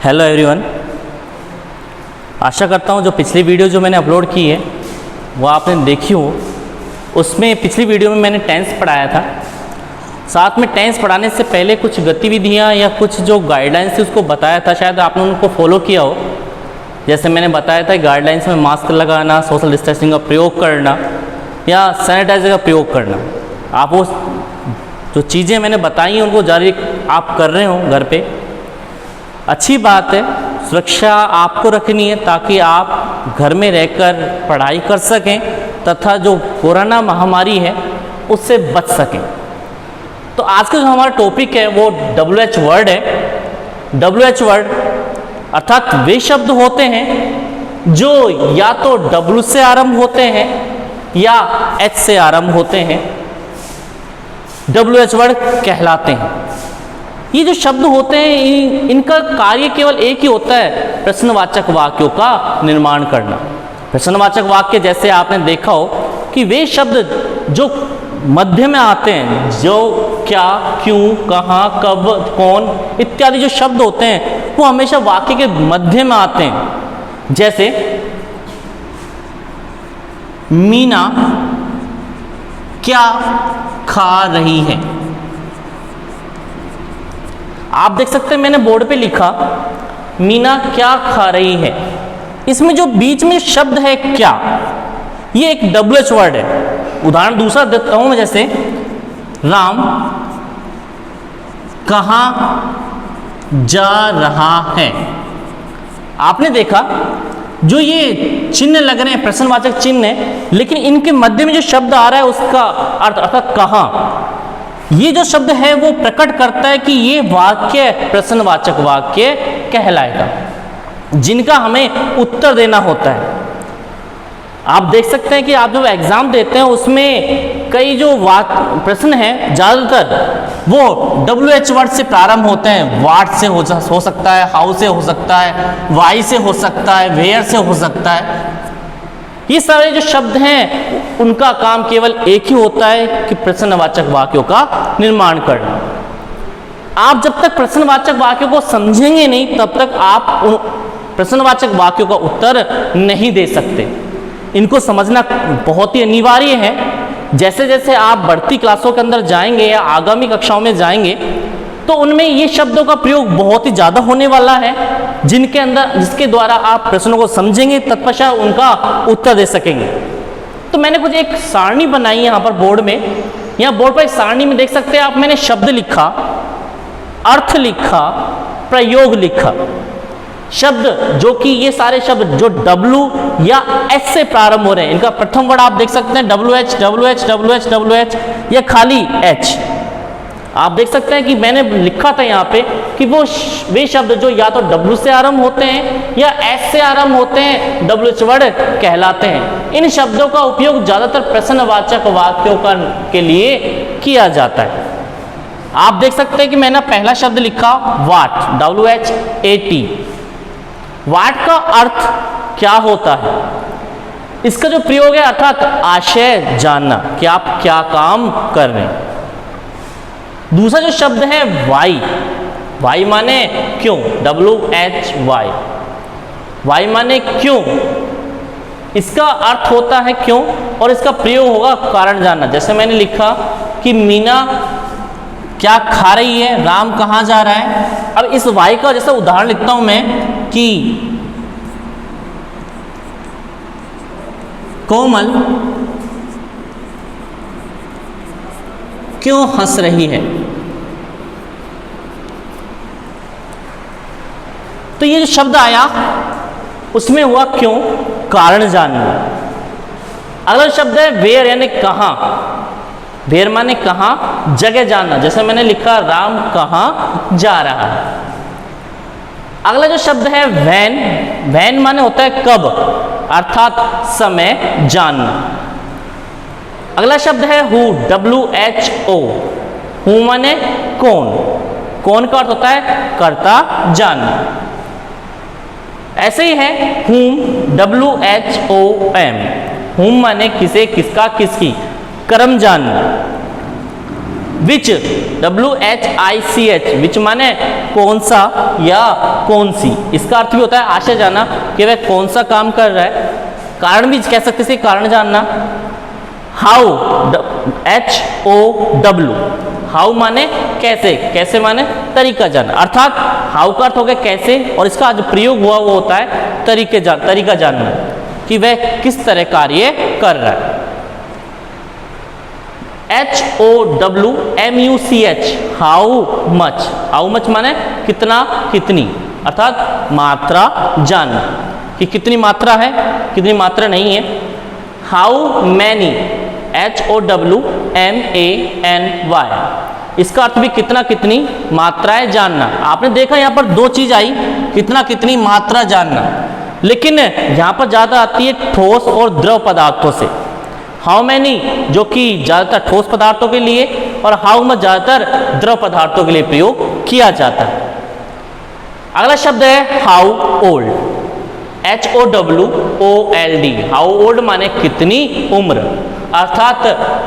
Hello everyone, आशा करता हूँ जो पिछली वीडियो जो मैंने अपलोड की है वो आपने देखी हो। उसमें पिछली वीडियो में मैंने टेंस पढ़ाया था, साथ में टेंस पढ़ाने से पहले कुछ गतिविधियाँ या कुछ जो गाइडलाइंस थी उसको बताया था। शायद आपने उनको फॉलो किया हो। जैसे मैंने बताया था गाइडलाइंस में मास्क लगाना, सोशल डिस्टेंसिंग का प्रयोग करना या सैनिटाइजर का प्रयोग करना। आप वो जो चीज़ें मैंने बताई हैं उनको जारी आप कर रहे हो घर पे, अच्छी बात है। सुरक्षा आपको रखनी है ताकि आप घर में रहकर पढ़ाई कर सकें तथा जो कोरोना महामारी है उससे बच सकें। तो आज का जो हमारा टॉपिक है वो WH वर्ड है। WH वर्ड अर्थात वे शब्द होते हैं जो या तो W से आरंभ होते हैं या H से आरंभ होते हैं, WH वर्ड कहलाते हैं। ये जो शब्द होते हैं इनका कार्य केवल एक ही होता है, प्रश्नवाचक वाक्यों का निर्माण करना। प्रश्नवाचक वाक्य जैसे आपने देखा हो कि वे शब्द जो मध्य में आते हैं, जो, क्या, क्यों, कहाँ, कब, कौन इत्यादि जो शब्द होते हैं वो हमेशा वाक्य के मध्य में आते हैं। जैसे मीना क्या खा रही है। आप देख सकते हैं मैंने बोर्ड पे लिखा मीना क्या खा रही है। इसमें जो बीच में शब्द है क्या, ये एक WH वर्ड है। उदाहरण दूसरा देता हूं मैं, जैसे राम कहां जा रहा है। आपने देखा जो ये चिन्ह लग रहे हैं प्रश्नवाचक चिन्ह है, लेकिन इनके मध्य में जो शब्द आ रहा है उसका अर्थ अर्थात कहां, ये जो शब्द है वो प्रकट करता है कि ये वाक्य प्रश्नवाचक वाक्य कहलाएगा जिनका हमें उत्तर देना होता है। आप देख सकते हैं कि आप जब एग्जाम देते हैं उसमें कई जो प्रश्न हैं ज़्यादातर वो WH वर्ड से प्रारंभ होते हैं। वाट से हो सकता है, हाउ से हो सकता है, वाई से हो सकता है, वेयर से हो सकता है। ये सारे जो शब्द हैं उनका काम केवल एक ही होता है कि प्रश्नवाचक वाक्यों का निर्माण करना। आप जब तक प्रश्नवाचक वाक्यों को समझेंगे नहीं तब तक आप उन प्रश्नवाचक वाक्यों का उत्तर नहीं दे सकते। इनको समझना बहुत ही अनिवार्य है। जैसे जैसे आप बढ़ती क्लासों के अंदर जाएंगे या आगामी कक्षाओं में जाएंगे तो उनमें ये शब्दों का प्रयोग बहुत ही ज़्यादा होने वाला है, जिसके द्वारा आप प्रश्नों को समझेंगे तत्पश्चात उनका उत्तर दे सकेंगे। तो मैंने कुछ एक सारणी बनाई है यहाँ पर बोर्ड में। यहाँ बोर्ड पर एक सारणी में देख सकते हैं आप, मैंने शब्द लिखा, अर्थ लिखा, प्रयोग लिखा। शब्द जो कि ये सारे शब्द जो W या H से प्रारंभ हो रहे हैं, इनका प्रथम वर्ड आप देख सकते हैं WH, WH, WH, WH या खाली H। आप देख सकते हैं कि मैंने लिखा था यहाँ पे कि वे शब्द जो या तो W से आरंभ होते हैं या S से आरंभ होते हैं WH वर्ड कहलाते हैं। इन शब्दों का उपयोग ज़्यादातर प्रश्नवाचक वाक्यों के लिए किया जाता है। आप देख सकते हैं कि मैंने पहला शब्द लिखा वाट, WHAT। वाट का अर्थ क्या होता है, इसका जो प्रयोग है अर्थात आशय जानना कि आप क्या काम कर रहे हैं। दूसरा जो शब्द है वाई, वाई माने क्यों, WHY, वाई माने क्यों। इसका अर्थ होता है क्यों और इसका प्रयोग होगा कारण जानना। जैसे मैंने लिखा कि मीना क्या खा रही है, राम कहाँ जा रहा है। अब इस वाई का जैसा उदाहरण लिखता हूं मैं कि कोमल क्यों हंस रही है। तो ये जो शब्द आया उसमें हुआ क्यों, कारण जानना। अगला शब्द है वेयर यानी कहां। वेयर माने कहां, जगह जानना। जैसे मैंने लिखा राम कहां जा रहा है। अगला जो शब्द है वैन, वैन माने होता है कब अर्थात समय जानना। अगला शब्द है हु, WHO, हु माने कौन, कौन का अर्थ होता है कर्ता जानना। ऐसे ही है whom, WHOM, whom माने किसे, किसका, किसकी, कर्म जानना। विच, WHICH, विच माने कौन सा या कौन सी। इसका अर्थ भी होता है आशय जानना कि वह कौन सा काम कर रहा है। कारण भी कह सकते हैं, कारण जानना। हाउ, HOW, हाउ माने कैसे, कैसे माने तरीका जानना, अर्थात हाउ का अर्थ हो गया कैसे, और इसका जो प्रयोग हुआ वो होता है तरीका जानना कि वह किस तरह कार्य कर रहा है। HOWMUCH, how much, how much माने कितना, कितनी, अर्थात मात्रा जानना कि कितनी मात्रा है, कितनी मात्रा नहीं है। हाउ मैनी, HOWMANY, इसका अर्थ भी कितना, कितनी मात्राएं जानना। आपने देखा यहाँ पर दो चीज आई, कितना, कितनी मात्रा जानना, लेकिन यहाँ पर ज्यादा आती है ठोस और द्रव पदार्थों से। हाउ मैनी जो कि ज्यादातर ठोस पदार्थों के लिए और हाउ मच ज्यादातर द्रव पदार्थों के लिए प्रयोग किया जाता है। अगला शब्द है how old, HOWOLD, how old माने कितनी उम्र, अर्थात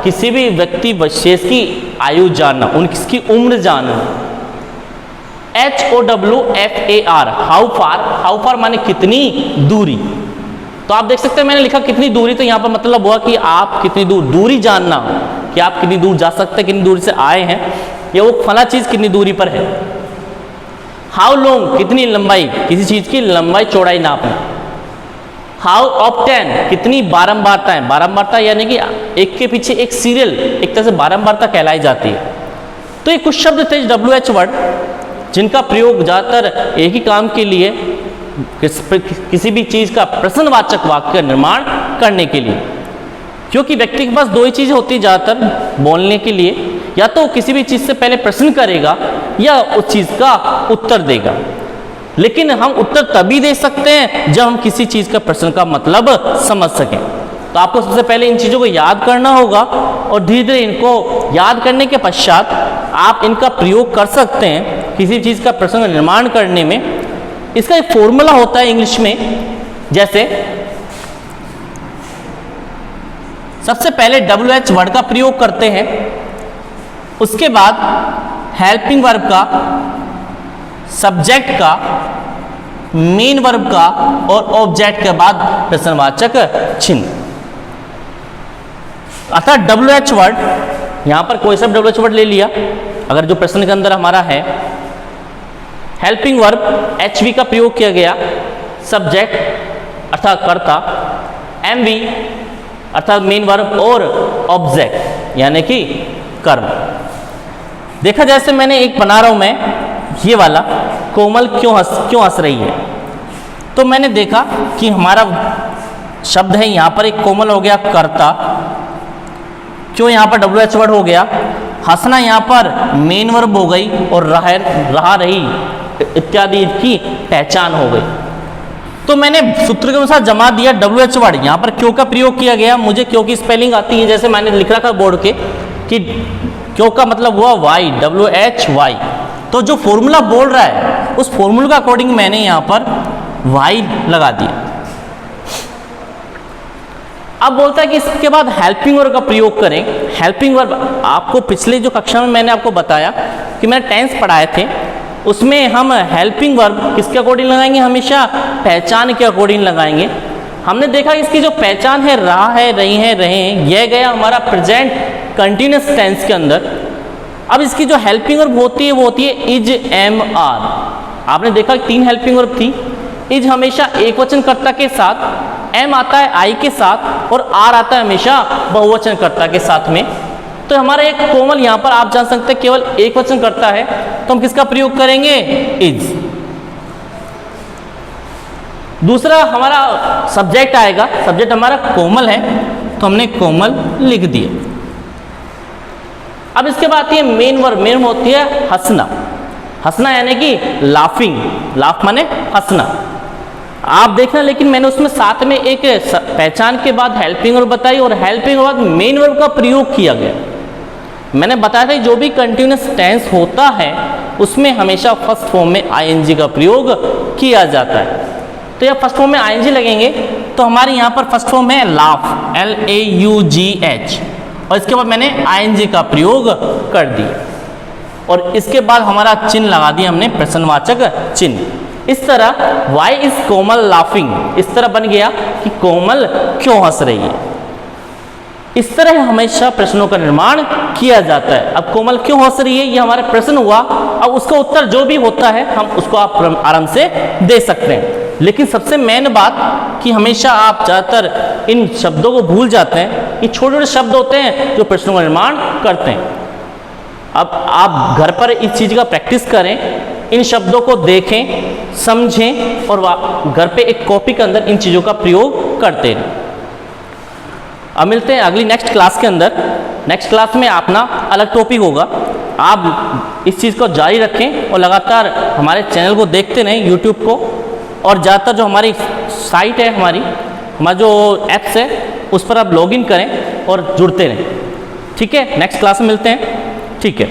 किसी भी व्यक्ति विशेष की आयु जानना, उनकी उम्र जानना। HOWFAR, how far, how far माने कितनी दूरी। तो आप देख सकते हैं मैंने लिखा कितनी दूरी, तो यहाँ पर मतलब हुआ कि आप कितनी दूरी जानना, कि आप कितनी दूर जा सकते हैं, कितनी दूरी से आए हैं, या वो फला चीज कितनी दूरी पर है। हाउ लॉन्ग, कितनी लंबाई, किसी चीज की लंबाई चौड़ाई नापना। हाउ ऑफ्टेन, कितनी बारंबारताएं, बारंबारता यानी कि एक के पीछे एक सीरियल, एक तरह से बारंबारता कहलाई जाती है। तो ये कुछ शब्द थे WH वर्ड, जिनका प्रयोग ज्यादातर एक ही काम के लिए, किसी भी चीज का प्रश्नवाचक वाक्य का निर्माण करने के लिए, क्योंकि व्यक्ति के पास दो ही चीजें होती है ज्यादातर बोलने के लिए, या तो किसी भी चीज से पहले प्रश्न करेगा या उस चीज का उत्तर देगा। लेकिन हम उत्तर तभी दे सकते हैं जब हम किसी चीज का प्रश्न का मतलब समझ सकें। तो आपको सबसे पहले इन चीजों को याद करना होगा, और धीरे धीरे इनको याद करने के पश्चात आप इनका प्रयोग कर सकते हैं किसी चीज का प्रश्न का निर्माण करने में। इसका एक फॉर्मूला होता है इंग्लिश में, जैसे सबसे पहले WH वर्ड का प्रयोग करते हैं, उसके बाद हेल्पिंग वर्ब का, सब्जेक्ट का, मेन वर्ब का और ऑब्जेक्ट के बाद प्रश्नवाचक चिन्ह। अर्थात WH वर्ड, यहां पर कोई सा WH वर्ड ले लिया अगर जो प्रश्न के अंदर हमारा है, हेल्पिंग वर्ब HV का प्रयोग किया गया, सब्जेक्ट अर्थात कर्ता, MV अर्थात मेन वर्ब और ऑब्जेक्ट यानी कि कर्म। देखा जैसे मैंने एक बना रहा हूं मैं, ये वाला कोमल क्यों हंस रही है, तो मैंने देखा कि हमारा शब्द है यहाँ पर एक कोमल हो गया कर्ता, क्यों यहाँ पर WH वर्ड हो गया, हंसना यहाँ पर मेन वर्ब हो गई और रहा रही इत्यादि की पहचान हो गई। तो मैंने सूत्र के अनुसार जमा दिया WH वर्ड, यहाँ पर क्यों का प्रयोग किया गया, मुझे क्यों की स्पेलिंग आती है, जैसे मैंने लिख रखा बोर्ड के कि क्यों का मतलब हुआ वाई, WHY। तो जो फॉर्मूला बोल रहा है उस फॉर्मूला के अकॉर्डिंग मैंने यहाँ पर वाई लगा दिया। अब बोलता है कि इसके बाद हेल्पिंग वर्ब का प्रयोग करें। हेल्पिंग वर्ब आपको पिछले जो कक्षा में मैंने आपको बताया कि मैंने टेंस पढ़ाए थे, उसमें हम हेल्पिंग वर्ब किसके अकॉर्डिंग लगाएंगे, हमेशा पहचान के अकॉर्डिंग लगाएंगे। हमने देखा इसकी जो पहचान है रहा है, रही है, रहे हैं, यह गया हमारा प्रेजेंट कंटिन्यूअस टेंस के अंदर। अब इसकी जो हेल्पिंग वर्ब होती है वो होती है इज, एम, आर। आपने देखा 3 हेल्पिंग वर्ब थी। इज हमेशा एक वचन कर्ता के साथ, एम आता है आई के साथ और आर आता है हमेशा बहुवचन कर्ता के साथ में। तो हमारा एक कोमल यहाँ पर आप जान सकते हैं केवल एक वचन कर्ता है, तो हम किसका प्रयोग करेंगे, इज। दूसरा हमारा सब्जेक्ट आएगा, सब्जेक्ट हमारा कोमल है तो हमने कोमल लिख दिया। अब इसके बाद ये मेन वर्ब, मेन होती है हंसना। हंसना यानी कि लाफिंग, लाफ माने हंसना। आप देखना लेकिन मैंने उसमें साथ में एक पहचान के बाद हेल्पिंग वर्ब बताई और हेल्पिंग के बाद मेन वर्ब का प्रयोग किया गया। मैंने बताया था जो भी कंटिन्यूअस टेंस होता है उसमें हमेशा फर्स्ट फॉर्म में आईएनजी का प्रयोग किया जाता है। तो यह फर्स्ट फॉर्म में आईएनजी लगेंगे तो हमारे यहाँ पर फर्स्ट फॉर्म है लाफ, LAUGH, और इसके बाद मैंने आईएनजी का प्रयोग कर दिया और इसके बाद हमारा चिन्ह लगा दिया हमने प्रश्नवाचक चिन्ह। इस तरह वाई इज कोमल लाफिंग इस तरह बन गया कि कोमल क्यों हंस रही है। इस तरह हमेशा प्रश्नों का निर्माण किया जाता है। अब कोमल क्यों हंस रही है ये हमारा प्रश्न हुआ, अब उसका उत्तर जो भी होता है हम उसको आप आराम से दे सकते हैं। लेकिन सबसे मेन बात कि हमेशा आप ज़्यादातर इन शब्दों को भूल जाते हैं। ये छोटे छोटे शब्द होते हैं जो प्रश्नों का निर्माण करते हैं। अब आप घर पर इस चीज़ का प्रैक्टिस करें, इन शब्दों को देखें, समझें और घर पे एक कॉपी के अंदर इन चीज़ों का प्रयोग करते रहें। अब मिलते हैं अगली नेक्स्ट क्लास के अंदर। नेक्स्ट क्लास में अपना अलग टॉपिक होगा। आप इस चीज़ को जारी रखें और लगातार हमारे चैनल को देखते रहें, यूट्यूब को, और ज़्यादातर जो हमारी साइट है, हमारा जो ऐप्स है उस पर आप लॉगिन करें और जुड़ते रहें। ठीक है, नेक्स्ट क्लास में मिलते हैं। ठीक है।